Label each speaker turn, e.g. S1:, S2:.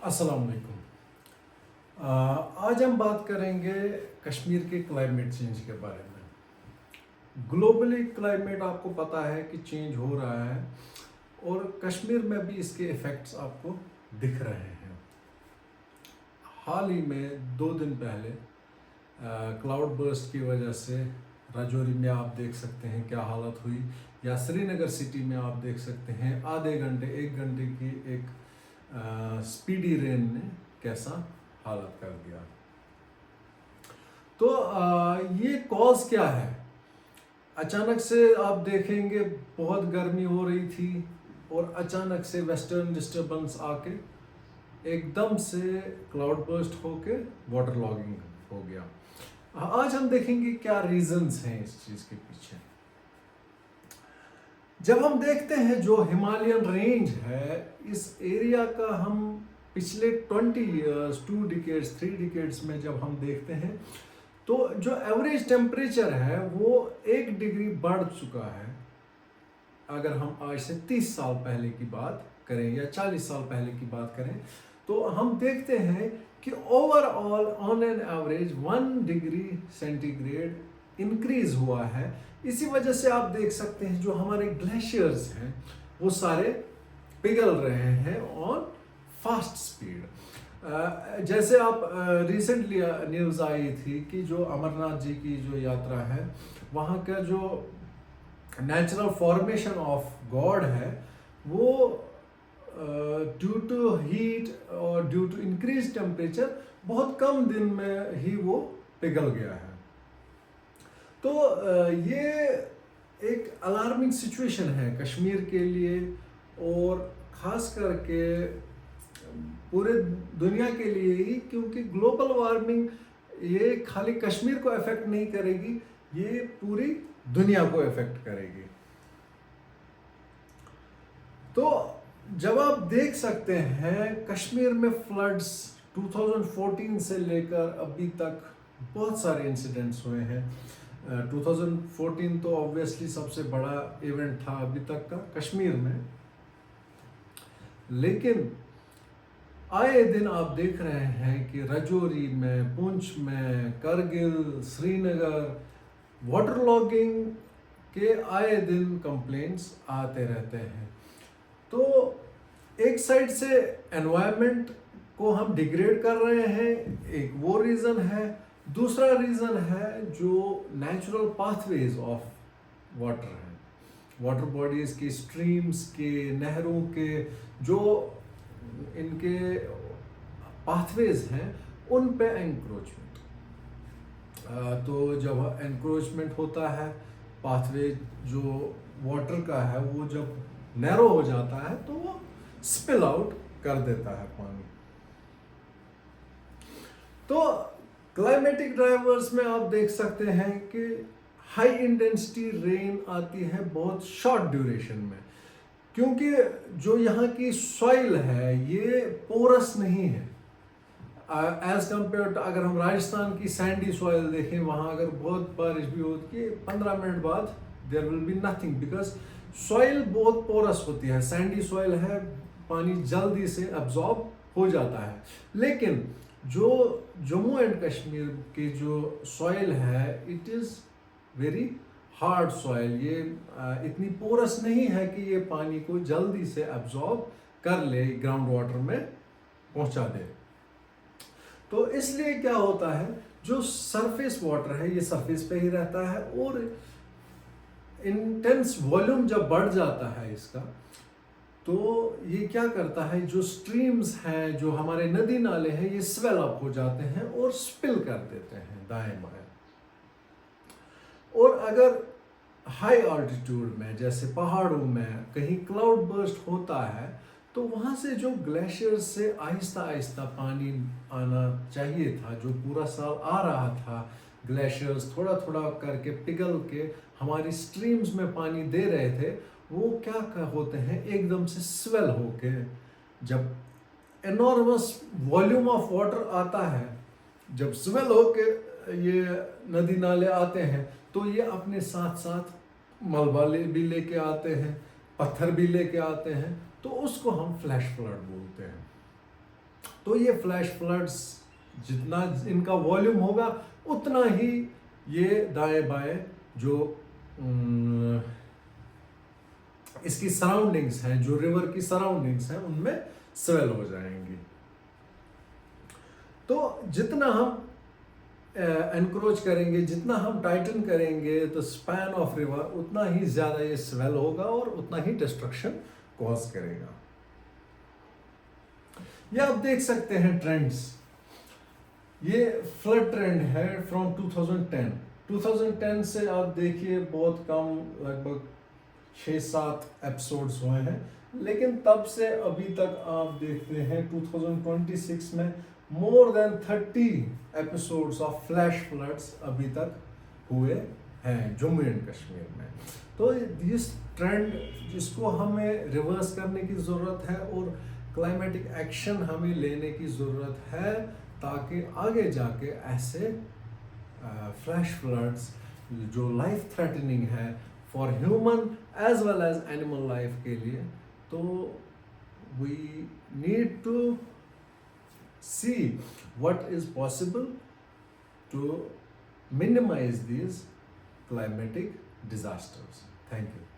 S1: अस्सलाम वालेकुम। आज हम बात करेंगे कश्मीर के क्लाइमेट चेंज के बारे में। ग्लोबली क्लाइमेट आपको पता है कि चेंज हो रहा है और कश्मीर में भी इसके इफ़ेक्ट्स आपको दिख रहे हैं। हाल ही में 2 दिन पहले क्लाउड बर्स्ट की वजह से राजौरी में आप देख सकते हैं क्या हालत हुई, या श्रीनगर सिटी में आप देख सकते हैं आधे घंटे 1 घंटे की एक स्पीडी रेन ने कैसा हालत कर दिया। तो ये कॉज क्या है? अचानक से आप देखेंगे बहुत गर्मी हो रही थी और अचानक से वेस्टर्न डिस्टर्बेंस आके एकदम से क्लाउड बर्स्ट होके वाटर लॉगिंग हो गया। आज हम देखेंगे क्या रीजंस हैं इस चीज के पीछे। जब हम देखते हैं जो हिमालयन रेंज है, इस एरिया का हम पिछले 20 ईयर्स 2 डिकेड्स 3 डिकेड्स में जब हम देखते हैं तो जो एवरेज टेम्परेचर है वो 1 डिग्री बढ़ चुका है। अगर हम आज से 30 साल पहले की बात करें या 40 साल पहले की बात करें तो हम देखते हैं कि overall on an average 1 degree centigrade increase हुआ है। इसी वजह से आप देख सकते हैं जो हमारे ग्लेशियर्स हैं वो सारे पिघल रहे हैं ऑन फास्ट स्पीड। जैसे आप रिसेंटली न्यूज़ आई थी कि जो अमरनाथ जी की जो यात्रा है वहाँ का जो नेचुरल फॉर्मेशन ऑफ गॉड है वो ड्यू टू हीट और ड्यू टू इंक्रीज टेम्परेचर बहुत कम दिन में ही वो पिघल गया है। तो ये एक अलार्मिंग सिचुएशन है कश्मीर के लिए और ख़ास करके पूरे दुनिया के लिए ही, क्योंकि ग्लोबल वार्मिंग ये खाली कश्मीर को अफेक्ट नहीं करेगी, ये पूरी दुनिया को अफेक्ट करेगी। तो जब आप देख सकते हैं कश्मीर में फ्लड्स 2014 से लेकर अभी तक बहुत सारे इंसिडेंट्स हुए हैं। 2014 तो ऑब्वियसली सबसे बड़ा इवेंट था अभी तक का कश्मीर में, लेकिन आए दिन आप देख रहे हैं कि राजौरी में, पुंछ में, करगिल, श्रीनगर वाटर लॉगिंग के आए दिन कंप्लेंट्स आते रहते हैं। तो एक साइड से एनवायरनमेंट को हम डिग्रेड कर रहे हैं, एक वो रीज़न है। दूसरा रीज़न है जो नेचुरल पाथवेज ऑफ वाटर है, वाटर बॉडीज़ की, स्ट्रीम्स के, नहरों के जो इनके पाथवेज हैं उन पे एंक्रोचमेंट। तो जब एंक्रोचमेंट होता है, पाथवे जो वाटर का है वो जब नैरो हो जाता है तो वो स्पिल आउट कर देता है पानी। तो क्लाइमेटिक ड्राइवर्स में आप देख सकते हैं कि हाई इंटेंसिटी रेन आती है बहुत शॉर्ट ड्यूरेशन में, क्योंकि जो यहाँ की सॉइल है ये पोरस नहीं है एज कम्पेयर टू। अगर हम राजस्थान की सैंडी सॉइल देखें, वहाँ अगर बहुत बारिश भी होती है 15 मिनट बाद there will be nothing, because soil बहुत पोरस होती है, सैंडी सॉइल है, पानी जल्दी से अब्जॉर्ब हो जाता है। लेकिन जो जम्मू एंड कश्मीर की जो सॉइल है it is very hard soil, ये इतनी पोरस नहीं है कि ये पानी को जल्दी से अब्जॉर्ब कर ले, ग्राउंड वाटर में पहुंचा दे। तो इसलिए क्या होता है, जो सरफेस वाटर है ये सरफेस पे ही रहता है और इंटेंस वॉल्यूम जब बढ़ जाता है इसका तो ये क्या करता है, जो स्ट्रीम्स हैं, जो हमारे नदी नाले हैं, ये स्वेल अप हो जाते हैं और स्पिल कर देते हैं दाएं बाएं। और अगर हाई ऑल्टीट्यूड में जैसे पहाड़ों में कहीं क्लाउड बर्स्ट होता है तो वहाँ से जो ग्लेशियर से आहिस्ता आहिस्ता पानी आना चाहिए था, जो पूरा साल आ रहा था, ग्लेशियर्स थोड़ा थोड़ा करके पिघल के हमारी स्ट्रीम्स में पानी दे रहे थे, वो क्या होते हैं एकदम से स्वेल होके, जब एनॉर्मस वॉल्यूम ऑफ वाटर आता है, जब स्वेल होके ये नदी नाले आते हैं तो ये अपने साथ साथ मलबा भी लेके आते हैं, पत्थर भी लेके आते हैं, तो उसको हम फ्लैश फ्लड बोलते हैं। तो ये फ्लैश फ्लड्स जितना इनका वॉल्यूम होगा उतना ही ये दाएं बाएं जो इसकी सराउंडिंग्स हैं, जो रिवर की सराउंडिंग्स हैं, उनमें स्वेल हो जाएंगी। तो जितना हम एनक्रोच करेंगे, जितना हम टाइटन करेंगे, तो स्पैन ऑफ रिवर उतना ही ज्यादा ये स्वेल होगा और उतना ही डिस्ट्रक्शन कॉज करेगा। ये आप देख सकते हैं ट्रेंड्स। ये फ्लड ट्रेंड है फ्रॉम 2010। 2010 से आप देखिए बहुत कम, लगभग 6-7 एपिसोड्स हुए हैं, लेकिन तब से अभी तक आप देखते हैं 2026 में more than 30 episodes of flash floods अभी तक हुए हैं जम्मू एंड कश्मीर में। तो इस ट्रेंड जिसको हमें रिवर्स करने की ज़रूरत है और क्लाइमेटिक एक्शन हमें लेने की ज़रूरत है, ताकि आगे जाके ऐसे फ्लैश फ्लड्स जो लाइफ थ्रेटनिंग है for human as well as animal life के लिए, तो we need to see what is possible to minimize these climatic disasters. Thank you.